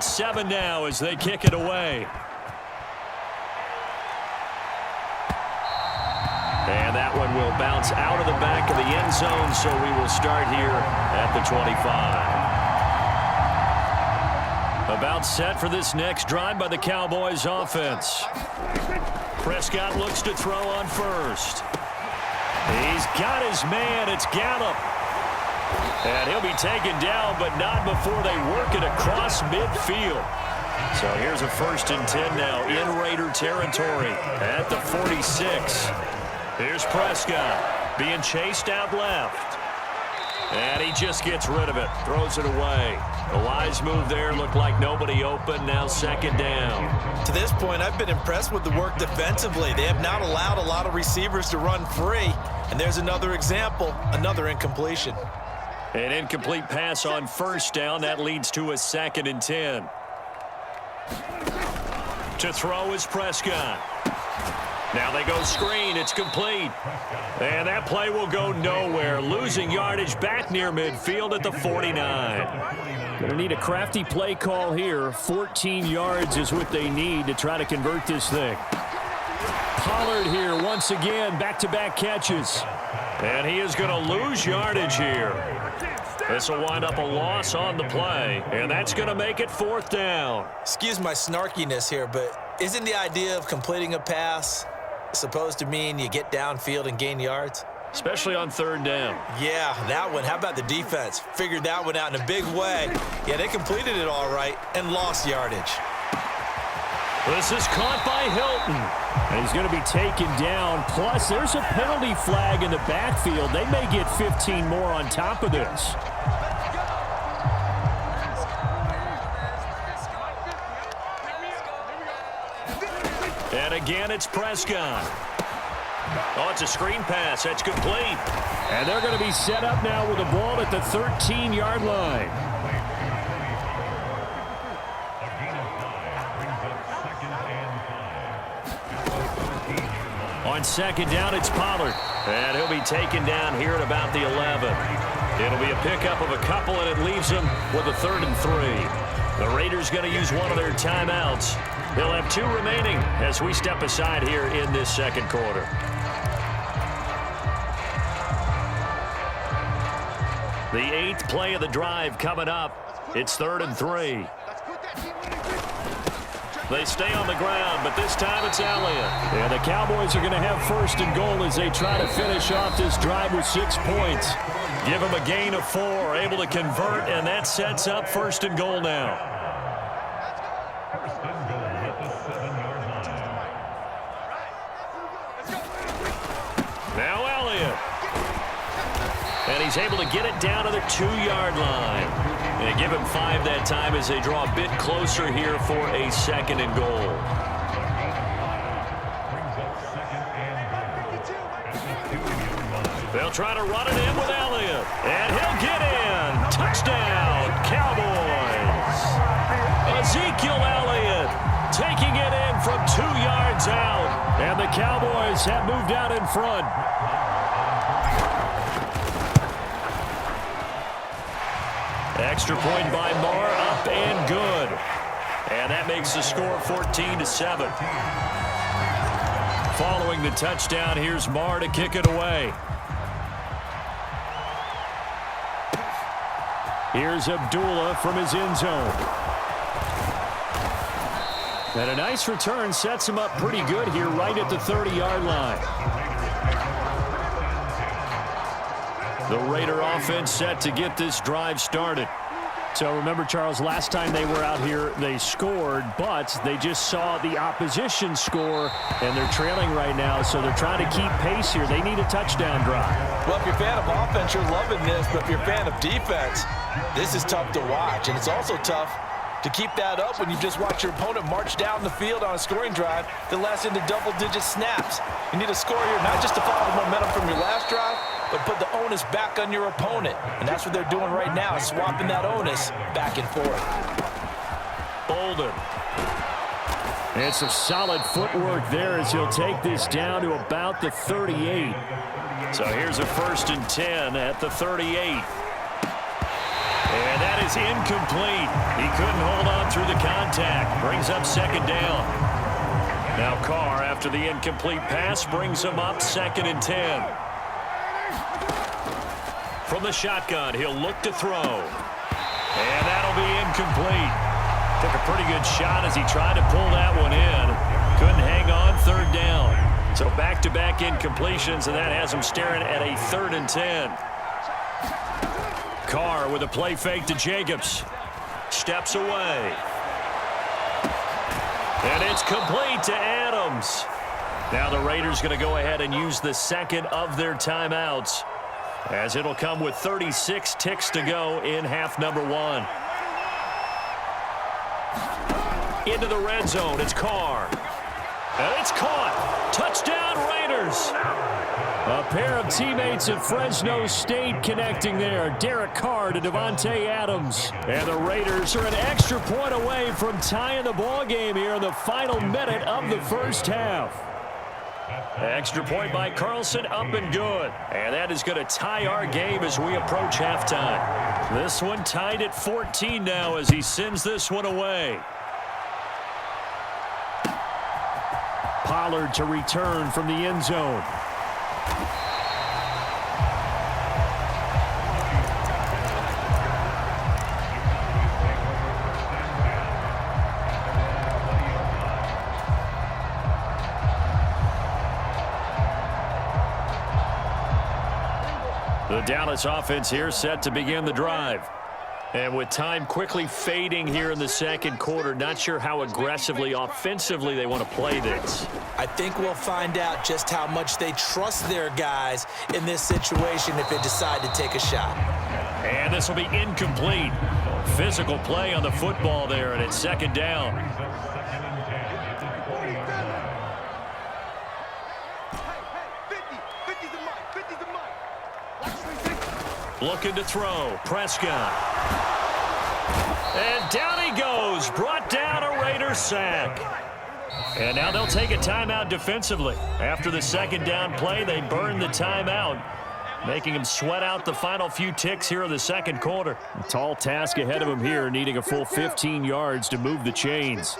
It's 7 now as they kick it away. And that one will bounce out of the back of the end zone, so we will start here at the 25. About set for this next drive by the Cowboys offense. Prescott looks to throw on first. He's got his man. It's Gallup. And he'll be taken down, but not before they work it across midfield. So here's a 1st and 10 now in Raider territory at the 46. Here's Prescott being chased out left. And he just gets rid of it, throws it away. A wise move there, looked like nobody open, now 2nd down. To this point, I've been impressed with the work defensively. They have not allowed a lot of receivers to run free. And there's another example, another incompletion. An incomplete pass on 1st down, that leads to a 2nd and 10. To throw is Prescott. Now they go screen. It's complete. And that play will go nowhere. Losing yardage back near midfield at the 49. Going to need a crafty play call here. 14 yards is what they need to try to convert this thing. Pollard here once again. Back-to-back catches. And he is going to lose yardage here. This will wind up a loss on the play. And that's going to make it 4th down. Excuse my snarkiness here, but isn't the idea of completing a pass supposed to mean you get downfield and gain yards? Especially on 3rd down. Yeah, that one. How about the defense? Figured that one out in a big way. Yeah, they completed it all right and lost yardage. This is caught by Hilton. And he's going to be taken down. Plus, there's a penalty flag in the backfield. They may get 15 more on top of this. And again, it's Prescott. Oh, it's a screen pass. That's complete. And they're going to be set up now with the ball at the 13-yard line. On 2nd down, it's Pollard. And he'll be taken down here at about the 11. It'll be a pickup of a couple, and it leaves him with a 3rd and 3. The Raiders going to use one of their timeouts. They'll have 2 remaining as we step aside here in this 2nd quarter. The 8th play of the drive coming up. It's 3rd and 3. They stay on the ground, but this time it's Elliott. And the Cowboys are going to have 1st and goal as they try to finish off this drive with 6 points. Give them a gain of 4, able to convert, and that sets up 1st and goal now. Now Elliott. And he's able to get it down to the 2-yard line. And give him 5 that time as they draw a bit closer here for a 2nd and goal. They'll try to run it in with Elliott. And he'll get in. Touchdown, Cowboys. Ezekiel Elliott taking it in from 2 yards out. And the Cowboys have moved out in front. Extra point by Marr, up and good. And that makes the score 14-7. Following the touchdown, here's Marr to kick it away. Here's Abdullah from his end zone. And a nice return sets him up pretty good here right at the 30-yard line. The Raider offense set to get this drive started. So remember, Charles, last time they were out here, they scored, but they just saw the opposition score, and they're trailing right now, so they're trying to keep pace here. They need a touchdown drive. Well, if you're a fan of offense, you're loving this, but if you're a fan of defense, this is tough to watch, and it's also tough to keep that up when you just watch your opponent march down the field on a scoring drive that lasts into double-digit snaps. You need a score here, not just to follow the momentum from your last drive, but put the onus back on your opponent. And that's what they're doing right now, swapping that onus back and forth. Bolden. And some solid footwork there as he'll take this down to about the 38. So here's a 1st and 10 at the 38. And that is incomplete. He couldn't hold on through the contact. Brings up second down. Now Carr, after the incomplete pass, brings him up 2nd and 10. From the shotgun, he'll look to throw. And that'll be incomplete. Took a pretty good shot as he tried to pull that one in. Couldn't hang on, 3rd down. So back-to-back incompletions, and that has him staring at a 3rd and 10. Carr with a play fake to Jacobs. Steps away. And it's complete to Adams. Now the Raiders going to go ahead and use the second of their timeouts, as it'll come with 36 ticks to go in half number 1. Into the red zone, it's Carr. And it's caught. Touchdown, Raiders. A pair of teammates at Fresno State connecting there. Derek Carr to Devontae Adams. And the Raiders are an extra point away from tying the ball game here in the final minute of the first half. Extra point by Carlson, up and good. And that is going to tie our game as we approach halftime. This one tied at 14 now as he sends this one away. Pollard to return from the end zone. The Dallas offense here set to begin the drive. And with time quickly fading here in the second quarter, not sure how aggressively, offensively they want to play this. I think we'll find out just how much they trust their guys in this situation if they decide to take a shot. And this will be incomplete. Physical play on the football there, and it's 2nd down. Looking to throw. Prescott. And down he goes. Brought down a Raiders sack. And now they'll take a timeout defensively. After the 2nd down play, they burn the timeout, making him sweat out the final few ticks here in the second quarter. A tall task ahead of him here, needing a full 15 yards to move the chains.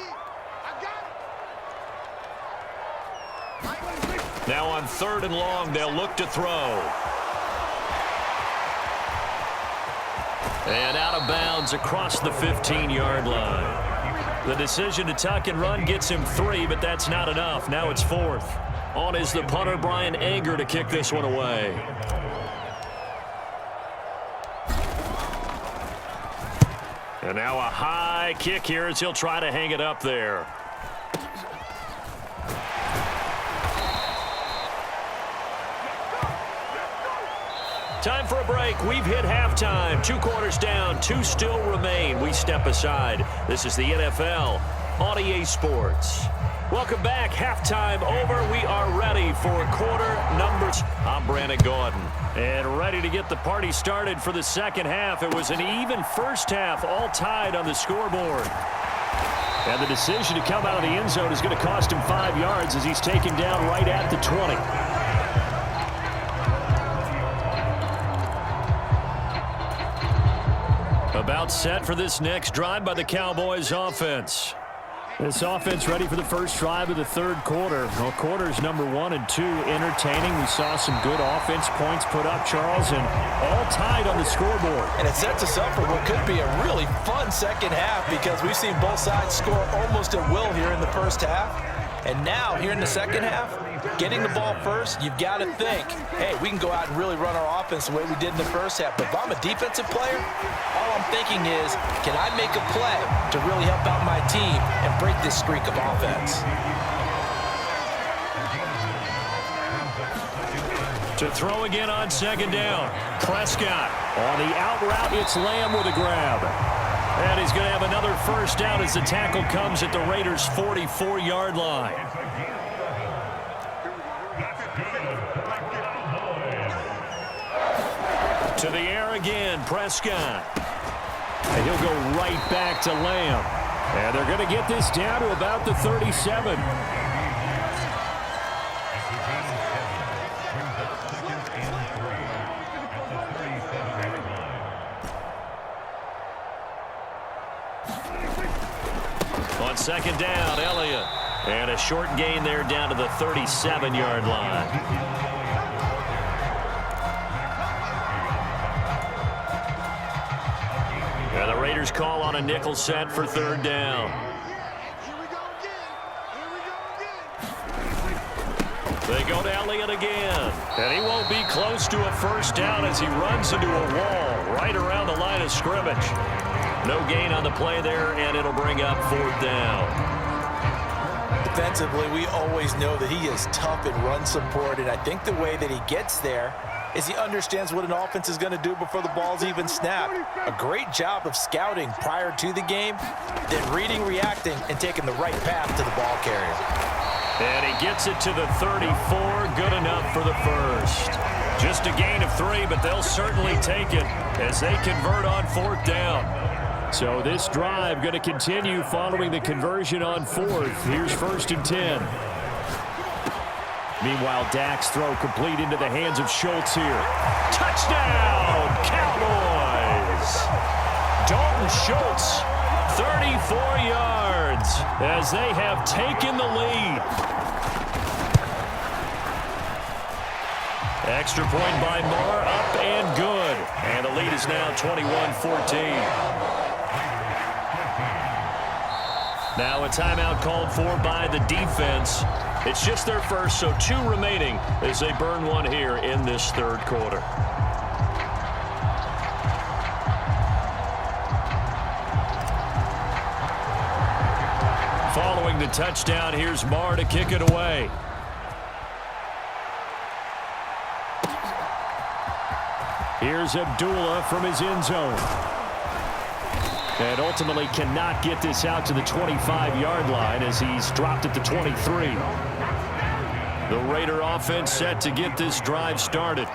Now on 3rd and long, they'll look to throw. And out of bounds across the 15-yard line. The decision to tuck and run gets him 3, but that's not enough. Now it's 4th. On is the punter, Brian Anger, to kick this one away. And now a high kick here as he'll try to hang it up there. Time for a break. We've hit halftime. 2 quarters down. 2 still remain. We step aside. This is the NFL on EA Sports. Welcome back. Halftime over. We are ready for quarter numbers. I'm Brandon Gordon. And ready to get the party started for the second half. It was an even first half, all tied on the scoreboard. And the decision to come out of the end zone is going to cost him 5 yards as he's taken down right at the 20. About set for this next drive by the Cowboys offense. This offense ready for the first drive of the third quarter. Well, quarters number 1 and 2 entertaining. We saw some good offense points put up, Charles, and all tied on the scoreboard. And it sets us up for what could be a really fun second half because we've seen both sides score almost at will here in the first half. And now, here in the second half, getting the ball first, you've got to think, hey, we can go out and really run our offense the way we did in the first half. But if I'm a defensive player, all I'm thinking is, can I make a play to really help out my team and break this streak of offense? To throw again on 2nd down. Prescott. On the out route, it's Lamb with a grab. And he's going to have another first down as the tackle comes at the Raiders' 44-yard line. To the air again, Prescott. And he'll go right back to Lamb. And they're going to get this down to about the 37. On second down, Elliott. And a short gain there down to the 37-yard line. And the Raiders call on a nickel set for third down. They go to Elliott again. And he won't be close to a first down as he runs into a wall right around the line of scrimmage. No gain on the play there, and it'll bring up fourth down. Defensively, we always know that he is tough in run support, and I think the way that he gets there is he understands what an offense is going to do before the ball's even snapped. A great job of scouting prior to the game, then reading, reacting, and taking the right path to the ball carrier. And he gets it to the 34, good enough for the first. Just a gain of 3, but they'll certainly take it as they convert on fourth down. So this drive going to continue following the conversion on fourth. Here's 1st and 10. Meanwhile, Dak's throw complete into the hands of Schultz here. Touchdown, Cowboys! Dalton Schultz, 34 yards as they have taken the lead. Extra point by Moore, up and good. And the lead is now 21-14. Now a timeout called for by the defense. It's just their first, so 2 remaining as they burn one here in this third quarter. Following the touchdown, here's Marr to kick it away. Here's Abdullah from his end zone. And ultimately cannot get this out to the 25-yard line as he's dropped at the 23. The Raider offense set to get this drive started.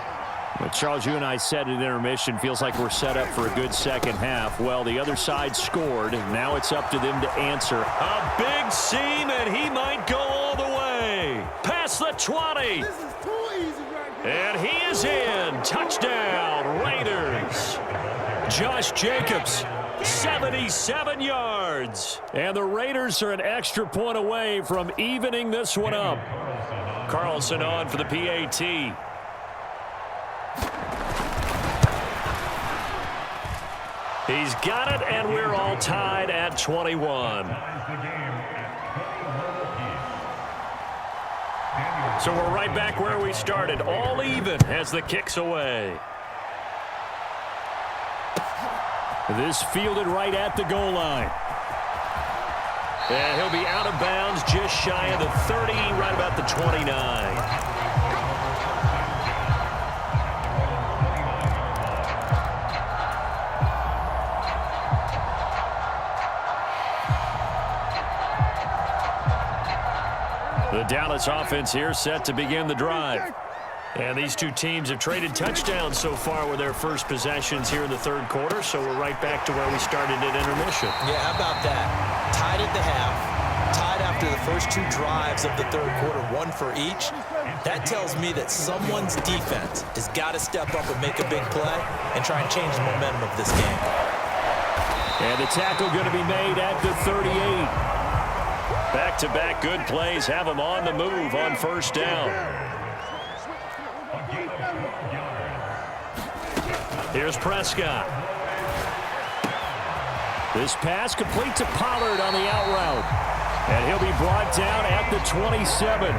Well, Charles, you and I said at intermission, feels like we're set up for a good second half. Well, the other side scored. Now it's up to them to answer. A big seam, and he might go all the way. Past the 20. This is too easy right here. And he is in. Touchdown, Raiders. Josh Jacobs, 77 yards. And the Raiders are an extra point away from evening this one up. Carlson on for the PAT. He's got it, and we're all tied at 21. So we're right back where we started, all even as the kick's away. This fielded right at the goal line. And he'll be out of bounds just shy of the 30, right about the 29. The Dallas offense here set to begin the drive. And these two teams have traded touchdowns so far with their first possessions here in the third quarter, so we're right back to where we started at intermission. Yeah, how about that? Tied at the half, tied after the first 2 drives of the third quarter, 1 for each. That tells me that someone's defense has got to step up and make a big play and try and change the momentum of this game. And the tackle going to be made at the 38. Back-to-back good plays have him on the move on first down. Here's Prescott. This pass complete to Pollard on the out route. And he'll be brought down at the 27.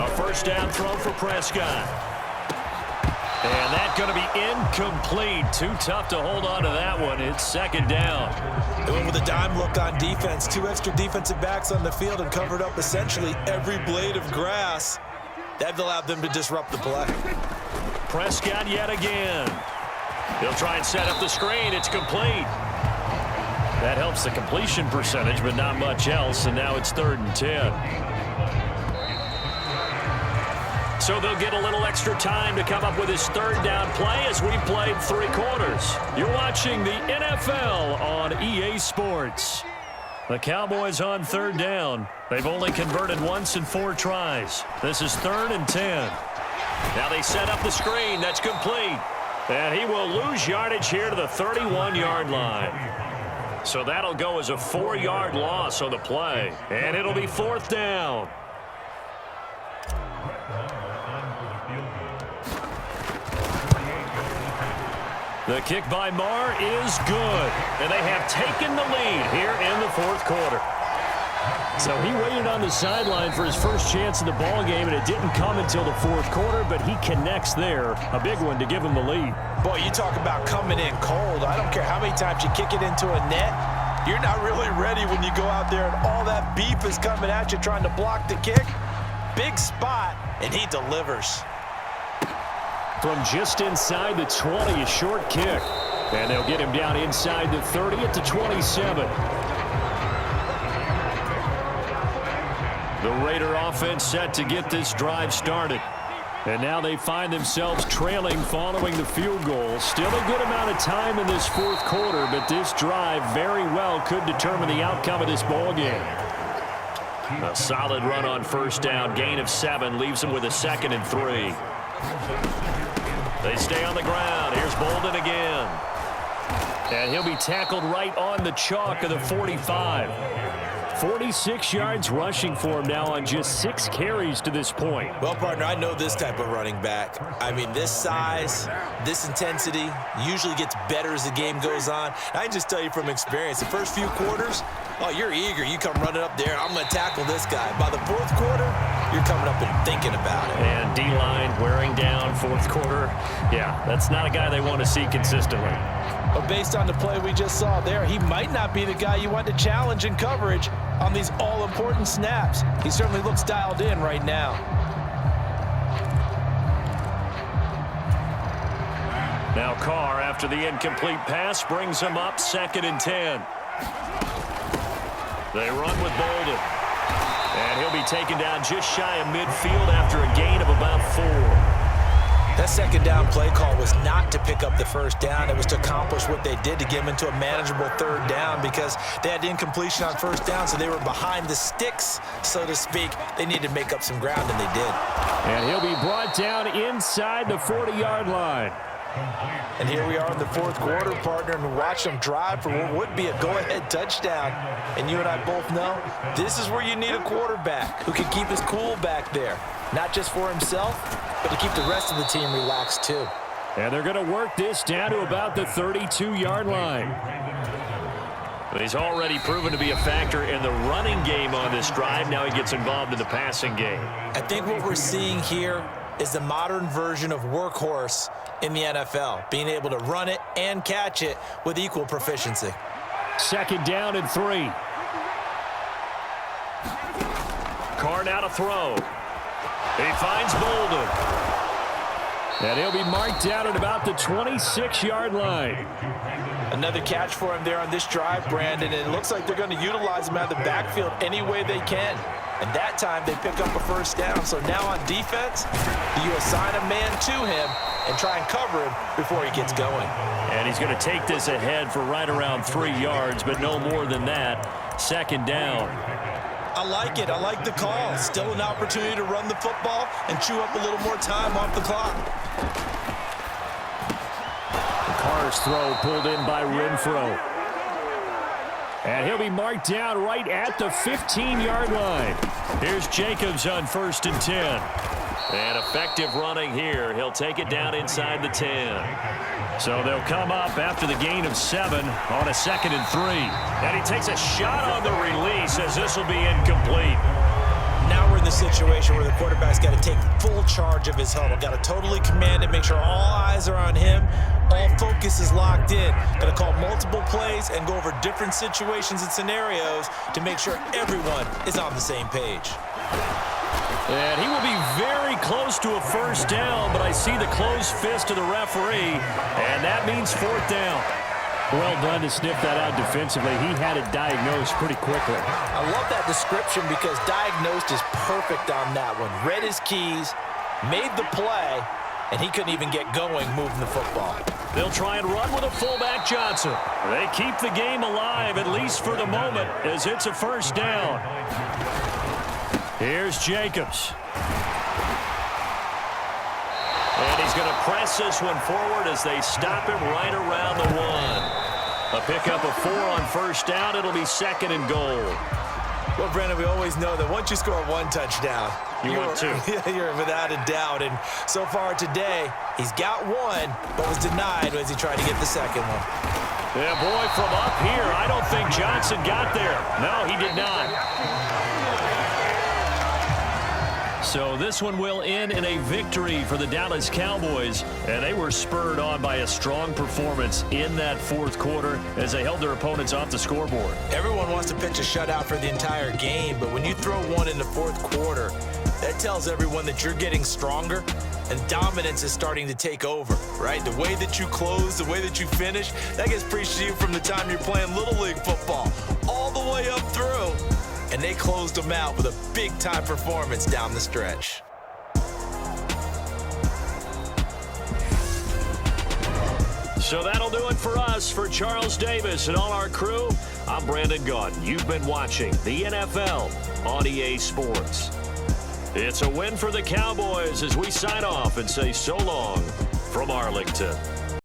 A first down throw for Prescott. And that's going to be incomplete. Too tough to hold on to that one. It's second down. They went with a dime look on defense. 2 extra defensive backs on the field and covered up essentially every blade of grass. That allowed them to disrupt the play. Prescott yet again. He'll try and set up the screen. It's complete. That helps the completion percentage, but not much else. And now it's 3rd and 10. So they'll get a little extra time to come up with his third down play as we played 3 quarters. You're watching the NFL on EA Sports. The Cowboys on third down. They've only converted once in 4 tries. This is 3rd and 10. Now they set up the screen. That's complete. And he will lose yardage here to the 31-yard line. So that'll go as a 4-yard loss on the play. And it'll be 4th down. The kick by Marr is good. And they have taken the lead here in the 4th quarter. So he waited on the sideline for his first chance in the ball game, and it didn't come until the 4th quarter, but he connects there. A big one to give him the lead. Boy, you talk about coming in cold. I don't care how many times you kick it into a net. You're not really ready when you go out there and all that beef is coming at you trying to block the kick. Big spot, and he delivers. From just inside the 20, a short kick. And they'll get him down inside the 30 at the 27. The Raider offense set to get this drive started. And now they find themselves trailing following the field goal. Still a good amount of time in this 4th quarter, but this drive very well could determine the outcome of this ball game. A solid run on 1st down. Gain of 7 leaves them with a 2nd and 3. They stay on the ground. Here's Bolden again. And he'll be tackled right on the chalk of the 45. 46 yards rushing for him now on just 6 carries to this point. Well, partner, I know this type of running back. I mean, this size, this intensity usually gets better as the game goes on. I can just tell you from experience, the first few quarters, oh, you're eager. You come running up there, I'm going to tackle this guy. By the 4th quarter, you're coming up and thinking about it. And D-line wearing down 4th quarter. Yeah, that's not a guy they want to see consistently. But based on the play we just saw there, he might not be the guy you want to challenge in coverage on these all-important snaps. He certainly looks dialed in right now. Now Carr, after the incomplete pass, brings him up 2nd and 10. They run with Bolden. And he'll be taken down just shy of midfield after a gain of about 4. That 2nd down play call was not to pick up the 1st down. It was to accomplish what they did to get him into a manageable 3rd down because they had incompletion on 1st down, so they were behind the sticks, so to speak. They needed to make up some ground, and they did. And he'll be brought down inside the 40-yard line. And here we are in the 4th quarter, partner, and watch them drive for what would be a go-ahead touchdown. And you and I both know this is where you need a quarterback who can keep his cool back there, not just for himself, but to keep the rest of the team relaxed too. And they're going to work this down to about the 32-yard line. But he's already proven to be a factor in the running game on this drive. Now he gets involved in the passing game. I think what we're seeing here is the modern version of workhorse in the NFL, being able to run it and catch it with equal proficiency. 2nd down and 3. Carr now to throw. He finds Bolden. And he'll be marked down at about the 26-yard line. Another catch for him there on this drive, Brandon, and it looks like they're going to utilize him out of the backfield any way they can. And that time they pick up a 1st down. So now on defense, you assign a man to him and try and cover him before he gets going. And he's going to take this ahead for right around 3 yards, but no more than that. 2nd down. I like it. I like the call. Still an opportunity to run the football and chew up a little more time off the clock. Carr's throw pulled in by Renfro. And he'll be marked down right at the 15-yard line. Here's Jacobs on 1st and 10. And effective running here. He'll take it down inside the 10. So they'll come up after the gain of 7 on a 2nd and 3. And he takes a shot on the release as this will be incomplete. Now we're in the situation where the quarterback's got to take full charge of his huddle. Got to totally command it, make sure all eyes are on him. All focus is locked in. Got to call multiple plays and go over different situations and scenarios to make sure everyone is on the same page. And he will be very close to a 1st down, but I see the closed fist of the referee, and that means 4th down. Well done to sniff that out defensively. He had it diagnosed pretty quickly. I love that description because diagnosed is perfect on that one. Read his keys, made the play, and he couldn't even get going moving the football. They'll try and run with a fullback, Johnson. They keep the game alive, at least for the moment, as it's a 1st down. Here's Jacobs. And And he's going to press this one forward as they stop him right around the 1. A pickup of 4 on first down. It'll be 2nd and goal. Well, Brandon, we always know that once you score 1 touchdown, want 2. You're without a doubt. And so far today, he's got 1, but was denied as he tried to get the second one. Yeah, boy, from up here, I don't think Johnson got there. No, he did not. So this one will end in a victory for the Dallas Cowboys, and they were spurred on by a strong performance in that 4th quarter as they held their opponents off the scoreboard. Everyone wants to pitch a shutout for the entire game, but when you throw 1 in the 4th quarter, that tells everyone that you're getting stronger and dominance is starting to take over, right? The way that you close, the way that you finish, that gets preached to you from the time you're playing Little League football all the way up through. And they closed them out with a big-time performance down the stretch. So that'll do it for us. For Charles Davis and all our crew, I'm Brandon Gaudin. You've been watching the NFL on EA Sports. It's a win for the Cowboys as we sign off and say so long from Arlington.